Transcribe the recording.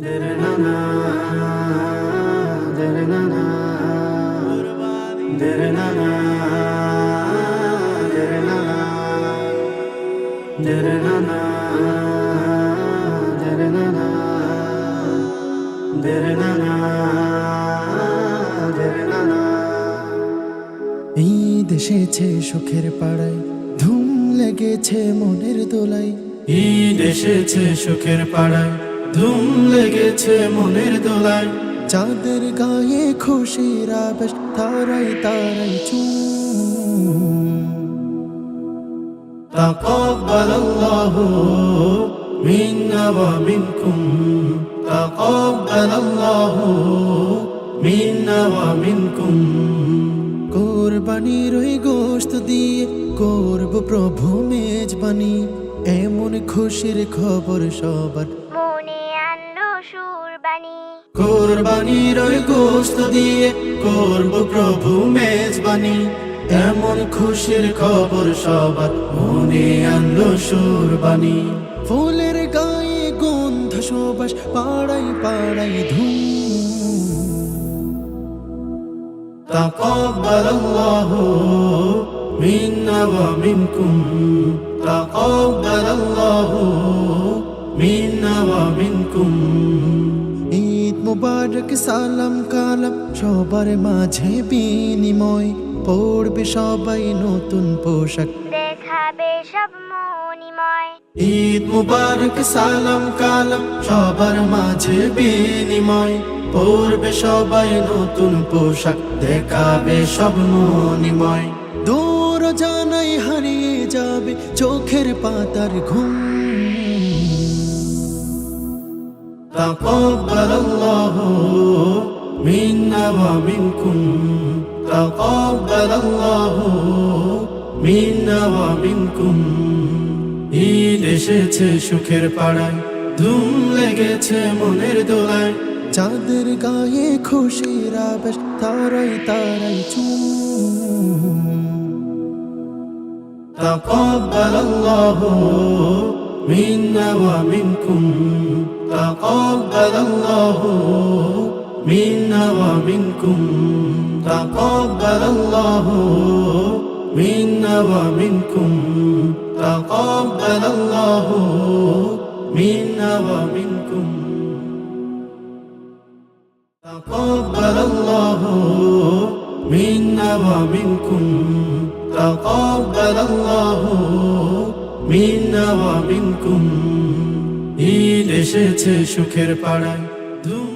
Dernana, dernana, dernana, dernana, dernana, dernana, dernana, dernana. Eid এসেছে সুখের পাড়ায়, ধুম লেগেছে মনের দোলায়। ঈদ এসেছে সুখের পাড়ায়, ধুম লেগেছে মনের দোলায়। চাঁদের গায়ে খুশির আবেশ, তারাই তারাই চুম। তাকাব্বালাল্লাহু মিন্না ওয়া মিনকুম, তাকাব্বালাল্লাহু মিন্না ওয়া মিনকুম। কোরবানির ওই গোশত দিয়ে করব প্রভু মেজবানি, এমন খুশির খবর সবার মনে আনলো সুরবানি। কোরবানির ওই গোশত দিয়ে করব প্রভু মেজবানি, এমন খুশির খবর সবার মনে আনলো সুরবানি। ফুলের গায়ে গন্ধ সুবাস, পাড়াই পাড়াই ধুম। তাকাব্বালাল্লাহু মিন্না ওয়া মিনকুম, তাকাব্বালাল্লাহু মিন্না ওয়া মিনকুম। ঈদ মুবারক সালাম কালাম সবার মাঝে বিনিময়, পড়বে সবাই নতুন পোশাক, দেখাবে সব মনিময়। ঈদ মুবারক সালাম কালাম সবার মাঝে বিনিময়, পরবে সবাই নতুন পোশাক, দেখাবে সব মনিময়। দূর জানাই হারিয়ে যাবে চোখের পাতার ঘুম। তাকাব্বালাল্লাহু মিন্না ওয়া মিনকুম, তাকাব্বালাল্লাহু মিন্না ওয়া মিনকুম। ঈদ এসেছে সুখের পাড়ায়, ধুম লেগেছে মনের দোলায়। চাঁদের গায়ে খুশির আবেশ, তারাই তারাই চুম। তাকাব্বালাল্লাহু মিন্না ওয়া মিনকুম, তাকাব্বালাল্লাহু মিন্না ওয়া মিনকুম, তাকাব্বালাল্লাহু মিন্না ওয়া মিনকুম, তাকাব্বালাল্লাহু মিন্না ওয়া মিনকুম, তাকাব্বালাল্লাহু মিন্না ওয়া মিনকুম, তাকাব্বালাল্লাহু মিন্না ওয়া মিনকুম। ঈদ এসেছে সুখের পাড়ায়, ধুম